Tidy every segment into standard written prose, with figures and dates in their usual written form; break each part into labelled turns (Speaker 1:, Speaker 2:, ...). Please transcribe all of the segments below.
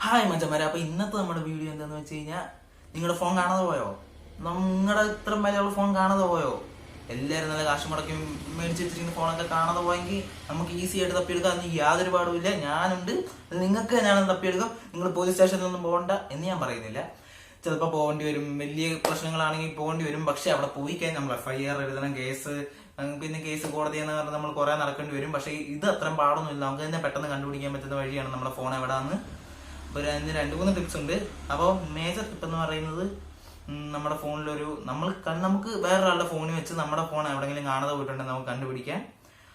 Speaker 1: Hi മച്ചന്മാരെ, അപ്പോൾ ഇന്നത്തെ നമ്മുടെ വീഡിയോ എന്താണെന്ന് വെച്ച് കഴിഞ്ഞാൽ, നിങ്ങളുടെ ഫോൺ കാണാതെ പോയോ? നിങ്ങളുടെ ഇത്രയും വിലയുള്ള ഫോൺ കാണാതെ പോയോ? എല്ലാവരും നല്ല കാശ് മുടക്കി മേടിച്ച് വെച്ചിരിക്കുന്ന ഫോണൊക്കെ കാണാതെ പോയെങ്കിൽ നമുക്ക് ഈസി ആയിട്ട് തപ്പിയെടുക്കാം. അതിന് യാതൊരു പാടുമില്ല, ഞാനുണ്ട്. അത് നിങ്ങൾക്ക് തന്നെയാണ് തപ്പിയെടുക്കാം. നിങ്ങൾ പോലീസ് സ്റ്റേഷനിലൊന്നും പോകണ്ട എന്ന് ഞാൻ പറയുന്നില്ല. ചിലപ്പോൾ പോകേണ്ടി വരും, വലിയ പ്രശ്നങ്ങളാണെങ്കിൽ പോകേണ്ടി വരും. പക്ഷെ അവിടെ പോയി കഴിഞ്ഞാൽ നമ്മൾ FIR എഴുതണം, കേസ്, പിന്നെ കേസ് കോടതി എന്ന് പറഞ്ഞാൽ നമ്മൾ കുറേ നടക്കേണ്ടി വരും. പക്ഷേ ഇത് അത്രയും പാടൊന്നുമില്ല, നമുക്ക് തന്നെ പെട്ടെന്ന് കണ്ടുപിടിക്കാൻ പറ്റുന്ന വഴിയാണ് നമ്മുടെ ഫോൺ എവിടെയാണെന്ന്. ഒരു അതിന് 2-3 ടിപ്സ് ഉണ്ട്. അപ്പോൾ മേജർ ടിപ്പ് എന്ന് പറയുന്നത്, നമ്മുടെ ഫോണിലൊരു നമുക്ക് വേറൊരാളുടെ ഫോണിൽ വെച്ച് നമ്മുടെ ഫോൺ എവിടെയെങ്കിലും കാണാതെ പോയിട്ടുണ്ടെങ്കിൽ നമുക്ക് കണ്ടുപിടിക്കാൻ.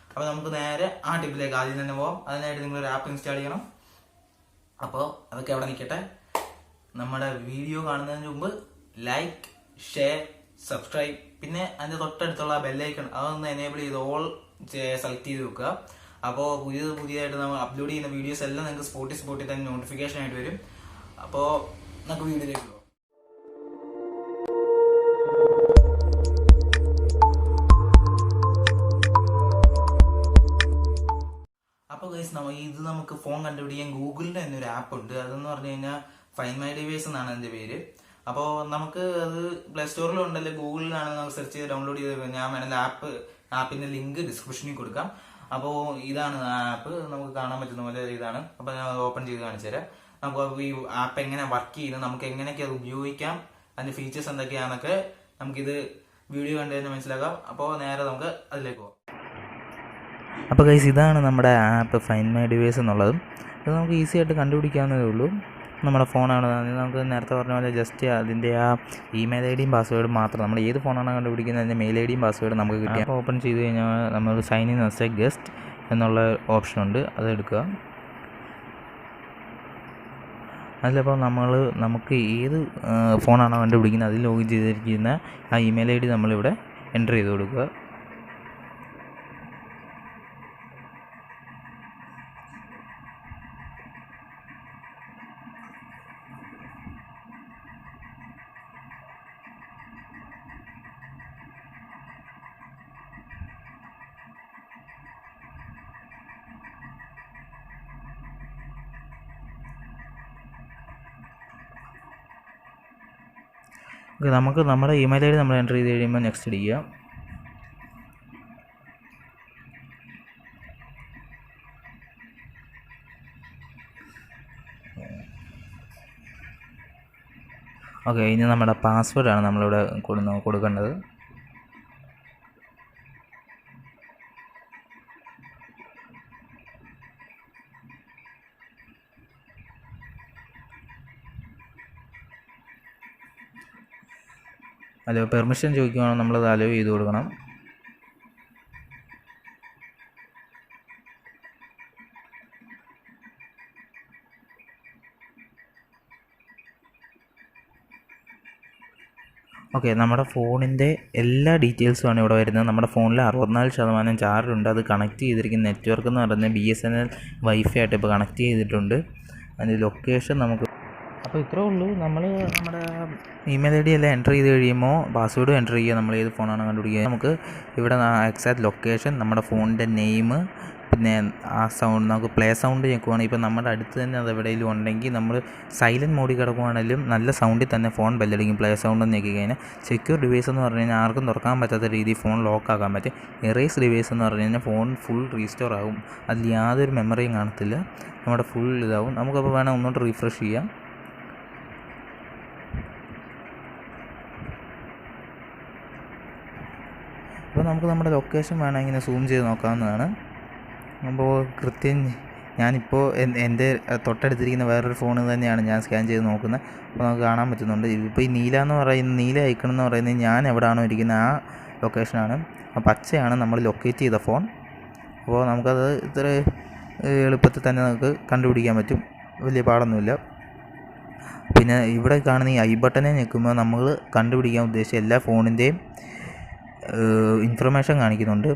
Speaker 1: അപ്പോൾ നമുക്ക് നേരെ ആ ടിപ്പിലേക്ക് ആദ്യം തന്നെ പോകാം. അതിനായിട്ട് നിങ്ങളൊരു ആപ്പ് ഇൻസ്റ്റാൾ ചെയ്യണം. അപ്പോൾ അതൊക്കെ അവിടെ നിൽക്കട്ടെ. നമ്മുടെ വീഡിയോ കാണുന്നതിന് മുമ്പ് ലൈക്ക്, ഷെയർ, സബ്സ്ക്രൈബ്, പിന്നെ അതിൻ്റെ തൊട്ടടുത്തുള്ള ബെല്ലൈക്കൺ അതൊന്ന് എനേബിൾ ചെയ്ത് ഓൾ സെലക്ട് ചെയ്ത് വെക്കുക. അപ്പോൾ പുതിയതായിട്ട് നമ്മൾ അപ്ലോഡ് ചെയ്യുന്ന വീഡിയോസ് എല്ലാം നിങ്ങൾക്ക് സ്പോട്ടിൽ തന്നെ നോട്ടിഫിക്കേഷൻ ആയിട്ട് വരും. അപ്പോൾ നമുക്ക് വീഡിയോയിലേക്ക് പോകാം. അപ്പോൾ ഗൈസ്, ഇത് നമുക്ക് ഫോൺ കണ്ടുപിടിക്കാൻ ഗൂഗിളിൻ്റെ തന്നെ ഒരു ആപ്പ് ഉണ്ട്. അതെന്ന് പറഞ്ഞു കഴിഞ്ഞാൽ ഫൈൻഡ് മൈ ഡിവൈസ് എന്നാണ് അതിൻ്റെ പേര്. അപ്പോൾ നമുക്ക് അത് പ്ലേ സ്റ്റോറിലും ഉണ്ടല്ലോ, ഗൂഗിളിലാണ് നമുക്ക് സെർച്ച് ചെയ്ത് ഡൗൺലോഡ് ചെയ്ത്. ഞാൻ വേണമെങ്കിൽ ആപ്പിൻ്റെ ലിങ്ക് ഡിസ്ക്രിപ്ഷനിൽ കൊടുക്കാം. അപ്പോൾ ഇതാണ് ആ ആപ്പ്, നമുക്ക് കാണാൻ പറ്റുന്ന പോലെ ഇതാണ്. അപ്പോൾ ഞാൻ ഓപ്പൺ ചെയ്ത് കാണിച്ചു തരാം. നമുക്ക് ഈ ആപ്പ് എങ്ങനെ വർക്ക് ചെയ്യുന്നത്, നമുക്ക് എങ്ങനെയൊക്കെ അത് ഉപയോഗിക്കാം, അതിൻ്റെ ഫീച്ചേഴ്സ് എന്തൊക്കെയാണെന്നൊക്കെ നമുക്കിത് വീഡിയോ കണ്ടു തന്നെ മനസ്സിലാക്കാം. അപ്പോൾ നേരെ നമുക്ക് അതിലേക്ക് പോകാം.
Speaker 2: അപ്പോൾ ഗൈസ്, ഇതാണ് നമ്മുടെ ആപ്പ് ഫൈൻഡ് മൈ ഡിവൈസ് എന്നുള്ളതും. ഇത് നമുക്ക് ഈസി ആയിട്ട് കണ്ടുപിടിക്കാവുന്നതേ ഉള്ളൂ. നമ്മുടെ ഫോണാണ്, നമുക്ക് നേരത്തെ പറഞ്ഞ പോലെ ജസ്റ്റ് അതിൻ്റെ ആ ഇമെയിൽ ID യും പാസ്വേഡും മാത്രം, നമ്മൾ ഏത് ഫോണാണ് കണ്ടുപിടിക്കുന്നത് അതിൻ്റെ മെയിൽ ID യും പാസ്വേഡും നമുക്ക് കിട്ടിയാൽ ഓപ്പൺ ചെയ്ത് കഴിഞ്ഞാൽ നമ്മൾ sign in as a guest എന്നുള്ള ഓപ്ഷനുണ്ട്, അത് എടുക്കുക. അതിലപ്പോൾ നമുക്ക് ഏത് ഫോണാണോ കണ്ടുപിടിക്കുന്നത് അതിൽ ലോഗിൻ ചെയ്തിരിക്കുന്ന ആ ഇമെയിൽ ID നമ്മളിവിടെ എൻ്റർ ചെയ്ത് കൊടുക്കുക. നമുക്ക് നമ്മുടെ ഇമെയിൽ ID നമ്മൾ എൻ്റർ ചെയ്ത് കഴിയുമ്പോൾ നെക്സ്റ്റ് അടിക്കുക. ഓക്കെ, ഇനി നമ്മുടെ പാസ്വേഡാണ് നമ്മളിവിടെ കൊടുക്കേണ്ടത്. അല്ലോ പെർമിഷൻ ചോദിക്കുകയാണെങ്കിൽ നമ്മളത് അലോ ചെയ്ത് കൊടുക്കണം. ഓക്കെ, നമ്മുടെ ഫോണിൻ്റെ എല്ലാ ഡീറ്റെയിൽസുമാണ് ഇവിടെ വരുന്നത്. നമ്മുടെ ഫോണിൽ 64% ചാർജുണ്ട്. അത് കണക്ട് ചെയ്തിരിക്കുന്ന നെറ്റ്വർക്ക് എന്ന് പറയുന്നത് BSNL വൈഫൈ ആയിട്ട് ഇപ്പോൾ കണക്ട് ചെയ്തിട്ടുണ്ട്. അതിൻ്റെ ലൊക്കേഷൻ നമുക്ക്, അപ്പോൾ ഇത്രേ ഉള്ളൂ. നമ്മുടെ ഇമെയിൽ ID എല്ലാം എൻ്റർ ചെയ്ത് കഴിയുമ്പോൾ പാസ്വേഡും എൻ്റർ ചെയ്യുക. നമ്മൾ ഏത് ഫോണാണ് കണ്ടുപിടിക്കുക, നമുക്ക് ഇവിടെ എക്സാക്ട് ലൊക്കേഷൻ, നമ്മുടെ ഫോണിൻ്റെ നെയിം, പിന്നെ ആ സൗണ്ട്, നമുക്ക് പ്ലേ സൗണ്ട് ഞെക്കുവാണെങ്കിൽ ഇപ്പോൾ നമ്മുടെ അടുത്ത് തന്നെ അത് എവിടെയെങ്കിലും ഉണ്ടെങ്കിൽ നമ്മൾ സൈലൻറ്റ് മോഡിൽ കിടക്കുവാണെങ്കിലും നല്ല സൗണ്ടിൽ തന്നെ ഫോൺ ബെല്ലടിക്കും. പ്ലേ സൗണ്ട് ഞെക്കി കഴിഞ്ഞാൽ സെക്യൂർ ഡിവൈസ് എന്ന് പറഞ്ഞു കഴിഞ്ഞാൽ ആർക്കും തുറക്കാൻ പറ്റാത്ത രീതിയിൽ ഫോൺ ലോക്കാക്കാൻ പറ്റും. എറേസ് ഡിവൈസ് എന്ന് പറഞ്ഞു കഴിഞ്ഞാൽ ഫോൺ ഫുൾ റീസ്റ്റോർ ആകും, അതിൽ യാതൊരു മെമ്മറിയും കാണത്തില്ല, നമ്മുടെ ഫുൾ ഇതാവും. നമുക്കപ്പോൾ വേണം ഒന്നുകൂടെ റീഫ്രഷ് ചെയ്യാം. അപ്പോൾ നമുക്ക് നമ്മുടെ ലൊക്കേഷൻ വേണം ഇങ്ങനെ സൂം ചെയ്ത് നോക്കാവുന്നതാണ്. അപ്പോൾ കൃത്യം ഞാനിപ്പോൾ എൻ്റെ തൊട്ടടുത്തിരിക്കുന്ന വേറൊരു ഫോണിൽ തന്നെയാണ് ഞാൻ സ്കാൻ ചെയ്ത് നോക്കുന്നത്. അപ്പോൾ നമുക്ക് കാണാൻ പറ്റുന്നുണ്ട്. ഇതിപ്പോൾ ഈ നീല ഐക്കൺ എന്ന് പറയുന്നത് ഞാൻ എവിടെയാണോ ഇരിക്കുന്നത് ആ ലൊക്കേഷനാണ്. പച്ചയാണ് നമ്മൾ ലൊക്കേറ്റ് ചെയ്ത ഫോൺ. അപ്പോൾ നമുക്കത് ഇത്ര എളുപ്പത്തിൽ തന്നെ നമുക്ക് കണ്ടുപിടിക്കാൻ പറ്റും, വലിയ പാടൊന്നുമില്ല. പിന്നെ ഇവിടെ കാണുന്ന ഈ ഐ ബട്ടനെ ഞെക്കുമ്പോൾ നമ്മൾ കണ്ടുപിടിക്കാൻ ഉദ്ദേശിച്ച എല്ലാ ഫോണിൻ്റെയും ഇൻഫർമേഷൻ കാണിക്കുന്നുണ്ട്.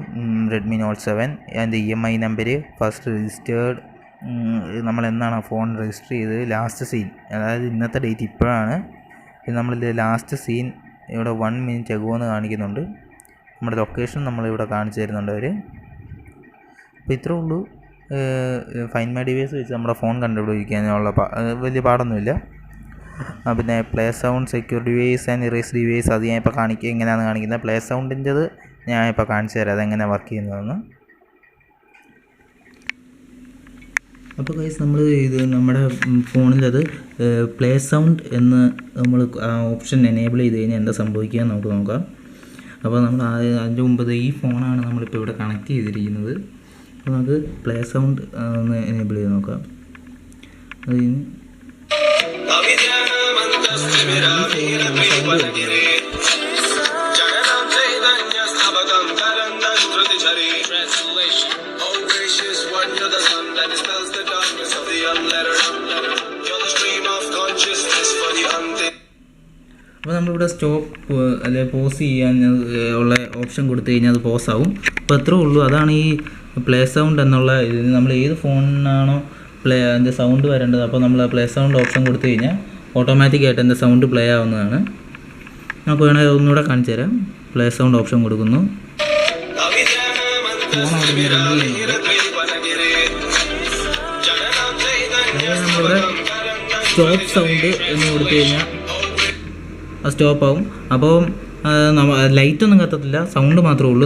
Speaker 2: റെഡ്മി നോട്ട് 7, അതിൻ്റെ EMI നമ്പർ, ഫസ്റ്റ് രജിസ്റ്റേർഡ്, നമ്മൾ എന്നാണ് ഫോൺ രജിസ്റ്റർ ചെയ്തത്, ലാസ്റ്റ് സീൻ, അതായത് ഇന്നത്തെ ഡേറ്റ് ഇപ്പോഴാണ്. നമ്മളിത് ലാസ്റ്റ് സീൻ ഇവിടെ 1 minute ago എന്ന് കാണിക്കുന്നുണ്ട്. നമ്മുടെ ലൊക്കേഷൻ നമ്മളിവിടെ കാണിച്ചു തരുന്നുണ്ട് അവർ. അപ്പോൾ ഇത്രേ ഉള്ളൂ. ഫൈൻഡ് മൈ ഡിവൈസ് വെച്ച് നമ്മുടെ ഫോൺ കണ്ടുപിടിക്കാനുള്ള വലിയ പാടൊന്നുമില്ല. പിന്നെ play sound, secure device and erase device അത് ഞാൻ ഇപ്പോൾ എങ്ങനെയാണ് കാണിക്കുന്നത്. പ്ലേ സൗണ്ടിൻ്റെത് ഞാൻ ഇപ്പോൾ കാണിച്ചു തരാം അതെങ്ങനെയാണ് വർക്ക് ചെയ്യുന്നതെന്ന്. അപ്പോൾ ഗൈസ് നമ്മൾ നമ്മുടെ ഫോണിലത് പ്ലേ സൗണ്ട് എന്ന് നമ്മൾ ഓപ്ഷൻ എനേബിൾ ചെയ്ത് കഴിഞ്ഞാൽ എന്താ സംഭവിക്കുക നമുക്ക് നോക്കാം. അപ്പോൾ നമ്മൾ അതിൻ്റെ മുമ്പ് ഈ ഫോണാണ് നമ്മളിപ്പോൾ ഇവിടെ കണക്ട് ചെയ്തിരിക്കുന്നത്. അപ്പോൾ നമുക്ക് പ്ലേ സൗണ്ട് ഒന്ന് എനേബിൾ ചെയ്ത് നോക്കാം. അതിന് അപ്പോൾ നമ്മളിവിടെ സ്റ്റോപ്പ് അല്ലെങ്കിൽ പോസ് ചെയ്യാൻ ഉള്ള ഓപ്ഷൻ കൊടുത്തു കഴിഞ്ഞാൽ അത് പോസ് ആവും. അപ്പോൾ അത്രേ ഉള്ളൂ. അതാണ് ഈ പ്ലേ സൗണ്ട് എന്നുള്ള ഇതിന് നമ്മൾ ഏത് ഫോണിനാണോ അതിൻ്റെ സൗണ്ട് വരേണ്ടത് അപ്പോൾ നമ്മൾ ആ പ്ലേ സൗണ്ട് ഓപ്ഷൻ കൊടുത്തു കഴിഞ്ഞാൽ ഓട്ടോമാറ്റിക്കായിട്ട് എൻ്റെ സൗണ്ട് പ്ലേ ആവുന്നതാണ്. നമുക്ക് വേണമെങ്കിൽ ഒന്നുകൂടെ കാണിച്ചു തരാം. പ്ലേ സൗണ്ട് ഓപ്ഷൻ കൊടുക്കുന്നു. നമ്മളിവിടെ സ്റ്റോപ്പ് സൗണ്ട് എന്ന് കൊടുത്തു കഴിഞ്ഞാൽ അത് സ്റ്റോപ്പ് ആവും. അപ്പോൾ ലൈറ്റൊന്നും കത്തത്തില്ല, സൗണ്ട് മാത്രമേ ഉള്ളൂ.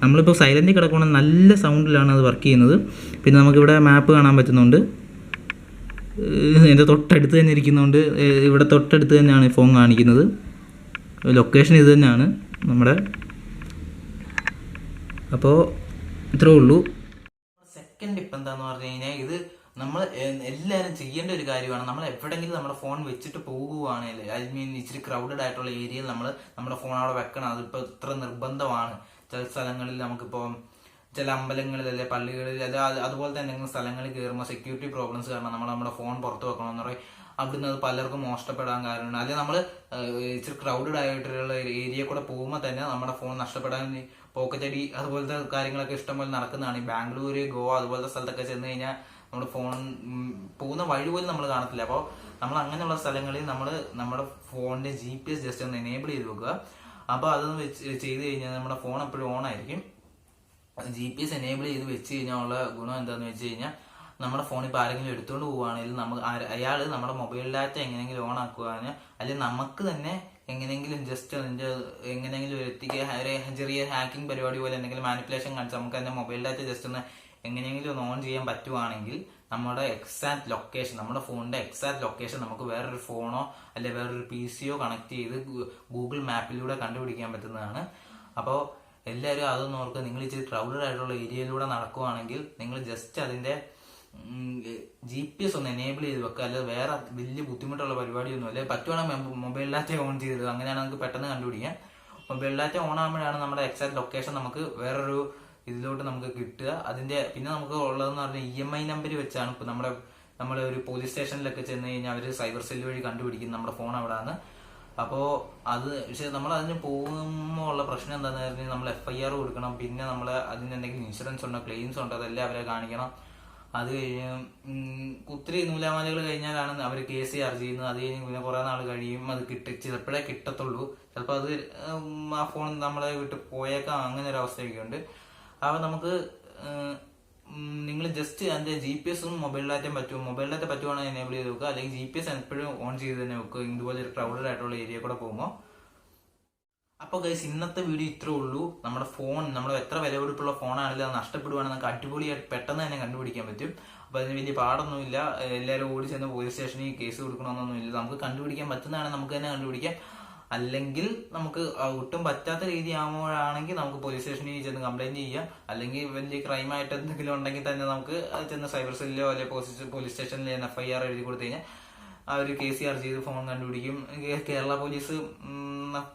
Speaker 2: നമ്മളിപ്പോൾ സൈലൻറ്റിൽ കിടക്കുകയാണെങ്കിൽ നല്ല സൗണ്ടിലാണ് അത് വർക്ക് ചെയ്യുന്നത്. പിന്നെ നമുക്കിവിടെ മാപ്പ് കാണാൻ പറ്റുന്നുണ്ട്. എൻ്റെ തൊട്ടടുത്ത് തന്നെ ഇരിക്കുന്നതുകൊണ്ട് ഇവിടെ തൊട്ടടുത്ത് തന്നെയാണ് ഈ ഫോൺ കാണിക്കുന്നത്. ലൊക്കേഷൻ ഇത് തന്നെയാണ് നമ്മുടെ. അപ്പോൾ ഇത്രേ ഉള്ളൂ.
Speaker 1: സെക്കൻഡ് ടിപ്പ് എന്താണെന്ന് പറഞ്ഞു കഴിഞ്ഞാൽ ഇത് നമ്മൾ എല്ലാവരും ചെയ്യേണ്ട ഒരു കാര്യമാണ്. നമ്മൾ എവിടെയെങ്കിലും നമ്മുടെ ഫോൺ വെച്ചിട്ട് പോകുകയാണെങ്കിൽ ഐ മീൻ ഇച്ചിരി ക്രൗഡഡ് ആയിട്ടുള്ള ഏരിയയിൽ നമ്മൾ നമ്മുടെ ഫോൺ അവിടെ വെക്കണം. അതിപ്പോൾ ഇത്ര നിർബന്ധമാണ്. ചില സ്ഥലങ്ങളിൽ നമുക്കിപ്പോൾ ചില അമ്പലങ്ങളിൽ അല്ലെ പള്ളികളിൽ അതുപോലത്തെ എന്തെങ്കിലും സ്ഥലങ്ങളിൽ കയറുമ്പോൾ സെക്യൂരിറ്റി പ്രോബ്ലംസ് കാരണം നമ്മൾ നമ്മുടെ ഫോൺ പുറത്ത് വെക്കണമെന്ന് പറയും. അവിടുന്ന് അത് പലർക്കും മോഷ്ടപ്പെടാൻ കാരണമാണ്. അല്ലെങ്കിൽ നമ്മൾ ഇച്ചിരി ക്രൗഡഡ് ആയിട്ടുള്ള ഏരിയ കൂടെ പോകുമ്പോൾ തന്നെ നമ്മുടെ ഫോൺ നഷ്ടപ്പെടാൻ പോക്കറ്റടി അതുപോലത്തെ കാര്യങ്ങളൊക്കെ ഇഷ്ടംപോലെ നടക്കുന്നതാണ്. ഈ ബാംഗ്ലൂര്, ഗോവ അതുപോലത്തെ സ്ഥലത്തൊക്കെ ചെന്ന് കഴിഞ്ഞാൽ നമ്മുടെ ഫോൺ പോകുന്ന വഴി പോലും നമ്മൾ കാണത്തില്ല. അപ്പോൾ നമ്മൾ അങ്ങനെയുള്ള സ്ഥലങ്ങളിൽ നമ്മൾ നമ്മുടെ ഫോണിന്റെ GPS ജസ്റ്റ് ഒന്ന് എനേബിൾ ചെയ്ത് വെക്കുക. അപ്പോൾ അതൊന്ന് ചെയ്ത് കഴിഞ്ഞാൽ നമ്മുടെ ഫോൺ എപ്പോഴും ഓൺ ആയിരിക്കും. GPS എനേബിൾ ചെയ്ത് വെച്ച് കഴിഞ്ഞാൽ ഉള്ള ഗുണം എന്താണെന്ന് വെച്ച് കഴിഞ്ഞാൽ നമ്മുടെ ഫോൺ ഇപ്പോൾ ആരെങ്കിലും എടുത്തുകൊണ്ട് പോവുകയാണെങ്കിൽ അയാൾ നമ്മുടെ മൊബൈൽ ഡാറ്റ എങ്ങനെയെങ്കിലും ഓൺ ആക്കുകയാണ്, അല്ലെങ്കിൽ നമുക്ക് തന്നെ എങ്ങനെയെങ്കിലും ജസ്റ്റ് അതിൻ്റെ എങ്ങനെയെങ്കിലും ചെറിയ ഹാക്കിംഗ് പരിപാടി പോലെ എന്തെങ്കിലും മാനിപ്പുലേഷൻ കാണിച്ച് നമുക്ക് അതിൻ്റെ മൊബൈൽ ഡാറ്റ ജസ്റ്റ് ഒന്ന് എങ്ങനെയെങ്കിലും ഒന്ന് ഓൺ ചെയ്യാൻ പറ്റുവാണെങ്കിൽ നമ്മുടെ എക്സാക്ട് ലൊക്കേഷൻ, നമ്മുടെ ഫോണിന്റെ എക്സാക്ട് ലൊക്കേഷൻ നമുക്ക് വേറൊരു ഫോണോ അല്ലെ വേറൊരു PCയോ കണക്ട് ചെയ്ത് ഗൂഗിൾ മാപ്പിലൂടെ കണ്ടുപിടിക്കാൻ പറ്റുന്നതാണ്. അപ്പോൾ എല്ലാവരും അതൊന്നും ഓർക്കുക. നിങ്ങൾ ഇച്ചിരി ക്രൗഡഡ് ആയിട്ടുള്ള ഏരിയയിലൂടെ നടക്കുവാണെങ്കിൽ നിങ്ങൾ ജസ്റ്റ് അതിന്റെ GPS ഒന്ന് എനേബിൾ ചെയ്ത് വെക്കുക. അല്ലാതെ വേറെ വലിയ ബുദ്ധിമുട്ടുള്ള പരിപാടിയൊന്നും അല്ലെ. പറ്റുവാണെങ്കിൽ മൊബൈൽ ഡാറ്റ ഓൺ ചെയ്തിടുക. അങ്ങനെയാണ് നമുക്ക് പെട്ടെന്ന് കണ്ടുപിടിക്കാം. മൊബൈൽ ഡാറ്റ ഓൺ ആകുമ്പോഴാണ് നമ്മുടെ എക്സാക്ട് ലൊക്കേഷൻ നമുക്ക് വേറൊരു ഇതിലോട്ട് നമുക്ക് കിട്ടുക. അതിന്റെ പിന്നെ നമുക്ക് ഉള്ളതെന്ന് പറഞ്ഞാൽ EMI നമ്പർ വെച്ചാണ് ഇപ്പൊ നമ്മുടെ ഒരു പോലീസ് സ്റ്റേഷനിലൊക്കെ ചെന്ന് കഴിഞ്ഞാൽ അവര് സൈബർ സെല്ല് വഴി കണ്ടുപിടിക്കും നമ്മുടെ ഫോൺ അവിടാണ്. അപ്പോൾ അത് പക്ഷെ നമ്മൾ അതിന് പോകുമ്പോൾ ഉള്ള പ്രശ്നം എന്താണെന്ന് പറഞ്ഞാൽ നമ്മൾ FIR കൊടുക്കണം. പിന്നെ നമ്മൾ അതിന് എന്തെങ്കിലും ഇൻഷുറൻസ് ഉണ്ടോ, ക്ലെയിംസ് ഉണ്ടോ, അതെല്ലാം അവരെ കാണിക്കണം. അത് കഴിഞ്ഞ് ഒത്തിരി നൂലാമാലകൾ കഴിഞ്ഞാലാണ് അവർ കേസ് ചാർജ് ചെയ്യുന്നത്. അത് കഴിഞ്ഞ് പിന്നെ കുറെ നാൾ കഴിയും അത് ചിലപ്പോഴേ കിട്ടത്തുള്ളൂ. ചിലപ്പോൾ അത് ആ ഫോൺ നമ്മളെ വിട്ട് പോയേക്കാം. അങ്ങനെ ഒരു അവസ്ഥയൊക്കെ ഉണ്ട്. അപ്പോൾ നമുക്ക് നിങ്ങൾ ജസ്റ്റ് അതിന്റെ GPS-ഉം മൊബൈൽ ഡാറ്റയും മൊബൈൽ ഡാറ്റ പറ്റുവാണെങ്കിൽ എനേബിൾ ചെയ്ത് വെക്കുക. അല്ലെങ്കിൽ GPS എപ്പോഴും ഓൺ ചെയ്ത് തന്നെ വെക്കുക ഇതുപോലെ ഒരു ക്രൗഡഡ് ആയിട്ടുള്ള ഏരിയ കൂടെ പോകുമ്പോൾ. അപ്പോൾ ഗൈസ് ഇന്നത്തെ വീഡിയോ ഇത്രേ ഉള്ളൂ. നമ്മുടെ ഫോൺ നമ്മൾ എത്ര വിലപിടിപ്പുള്ള ഫോണാണെങ്കിലും അത് നഷ്ടപ്പെടുവാണെങ്കിൽ നമുക്ക് അടിപൊളിയായിട്ട് പെട്ടെന്ന് തന്നെ കണ്ടുപിടിക്കാൻ പറ്റും. അപ്പോൾ അതിന് വലിയ പാടൊന്നുമില്ല. എല്ലാവരും ഓടി ചെന്ന് പോലീസ് സ്റ്റേഷനിൽ കേസ് കൊടുക്കണമെന്നൊന്നുമില്ല. നമുക്ക് കണ്ടുപിടിക്കാൻ പറ്റുന്നതാണ് നമുക്ക് തന്നെ കണ്ടുപിടിക്കാം. അല്ലെങ്കിൽ നമുക്ക് ഒട്ടും പറ്റാത്ത രീതി ആകുമ്പോഴാണെങ്കിൽ നമുക്ക് പോലീസ് സ്റ്റേഷനിൽ ചെന്ന് കംപ്ലൈന്റ് ചെയ്യാം. അല്ലെങ്കിൽ വലിയ ക്രൈമായിട്ട് എന്തെങ്കിലും ഉണ്ടെങ്കിൽ തന്നെ നമുക്ക് ചെന്ന് സൈബർ സെല്ലോ അല്ലെങ്കിൽ പോലീസ് സ്റ്റേഷനിൽ FIR എഴുതി കൊടുത്തു കഴിഞ്ഞാൽ അവർ കേസ് ചാർജ് ചെയ്ത് ഫോൺ കണ്ടുപിടിക്കും. കേരള പോലീസ്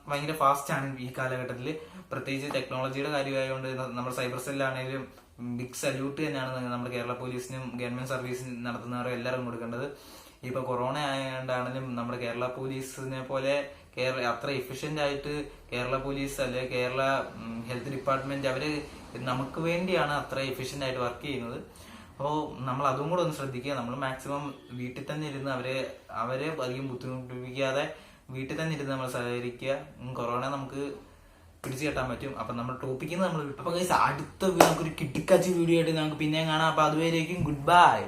Speaker 1: ഭയങ്കര ഫാസ്റ്റ് ആണ് ഈ കാലഘട്ടത്തിൽ. പ്രത്യേകിച്ച് ടെക്നോളജിയുടെ കാര്യമായതുകൊണ്ട് നമ്മുടെ സൈബർ സെല്ലാണെങ്കിലും ബിഗ് സല്യൂട്ട് തന്നെയാണ് നമ്മുടെ കേരള പോലീസിനും ഗവൺമെന്റ് സർവീസ് നടത്തുന്നവരും എല്ലാവരും കൊടുക്കേണ്ടത്. ഇപ്പൊ കൊറോണ ആയതുകൊണ്ടാണെങ്കിലും നമ്മുടെ കേരള പോലീസിനെ പോലെ അത്ര എഫിഷ്യന്റ് ആയിട്ട് കേരള പോലീസ് അല്ലെ കേരള ഹെൽത്ത് ഡിപ്പാർട്ട്മെന്റ് അവര് നമുക്ക് വേണ്ടിയാണ് അത്ര എഫിഷ്യന്റ് ആയിട്ട് വർക്ക് ചെയ്യുന്നത്. അപ്പോൾ നമ്മൾ അതും കൂടെ ഒന്ന് ശ്രദ്ധിക്കുക. നമ്മൾ മാക്സിമം വീട്ടിൽ തന്നെ ഇരുന്ന് അവരെ അധികം ബുദ്ധിമുട്ടിപ്പിക്കാതെ വീട്ടിൽ തന്നെ ഇരുന്ന് നമ്മൾ സഹകരിക്കുക. കൊറോണ നമുക്ക് പിടിച്ചു കെട്ടാൻ പറ്റും. അപ്പൊ നമ്മുടെ ടോപ്പിക്കിൽ നമ്മൾ അപ്പൊ ഗൈസ് അടുത്ത നമുക്കൊരു കിട്ടിക്കാച്ചി വീഡിയോ ആയിട്ട് നമുക്ക് പിന്നെയും കാണാം. അപ്പൊ അതുവരേക്കും ഗുഡ് ബൈ.